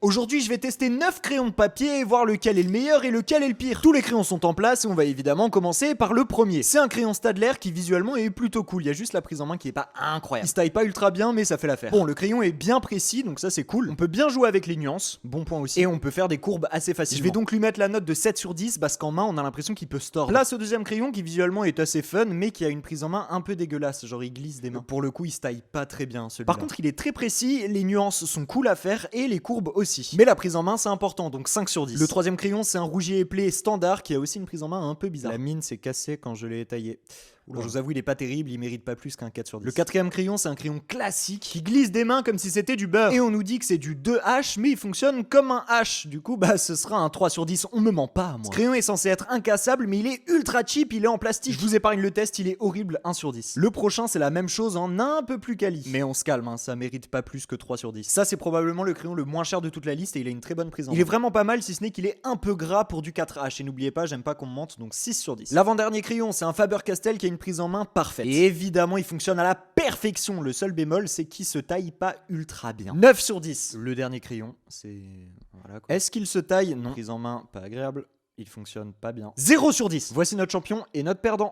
Aujourd'hui, je vais tester 9 crayons de papier et voir lequel est le meilleur et lequel est le pire. Tous les crayons sont en place et on va évidemment commencer par le premier. C'est un crayon Staedtler qui visuellement est plutôt cool. Il y a juste la prise en main qui est pas incroyable. Il se taille pas ultra bien, mais ça fait l'affaire. Bon, le crayon est bien précis, donc ça c'est cool. On peut bien jouer avec les nuances, bon point aussi. Et on peut faire des courbes assez facilement. Je vais donc lui mettre la note de 7 sur 10 parce qu'en main, on a l'impression qu'il peut se tordre. Place au deuxième crayon qui visuellement est assez fun, mais qui a une prise en main un peu dégueulasse. Genre il glisse des mains. Pour le coup, il se taille pas très bien celui-là. Par contre, il est très précis, les nuances sont cool à faire et les courbes aussi. Mais la prise en main, c'est important, donc 5 sur 10. Le troisième crayon, c'est un rougier éplé standard qui a aussi une prise en main un peu bizarre. La mine s'est cassée quand je l'ai taillé. Bon, je vous avoue, il est pas terrible, il mérite pas plus qu'un 4 sur 10. Le quatrième crayon, c'est un crayon classique qui glisse des mains comme si c'était du beurre. Et on nous dit que c'est du 2H, mais il fonctionne comme un H. Du coup, bah, ce sera un 3 sur 10. On me ment pas, moi. Ce crayon est censé être incassable, mais il est ultra cheap, il est en plastique. Je vous épargne le test, il est horrible, 1 sur 10. Le prochain, c'est la même chose en un peu plus quali. Mais on se calme, hein, ça mérite pas plus que 3 sur 10. Ça, c'est probablement le crayon le moins cher de toute la liste et il a une très bonne prise en main. Il est vraiment pas mal, si ce n'est qu'il est un peu gras pour du 4H. Et n'oubliez pas, j'aime pas qu'on me mente, donc 6 sur 10. L'avant-dernier crayon, c'est un Faber-Castell qui a une prise en main parfaite. Et évidemment, il fonctionne à la perfection. Le seul bémol, c'est qu'il se taille pas ultra bien. 9 sur 10. Le dernier crayon, c'est... Voilà quoi. Est-ce qu'il se taille? Non. Prise en main, pas agréable. Il fonctionne pas bien. 0 sur 10. Voici notre champion et notre perdant.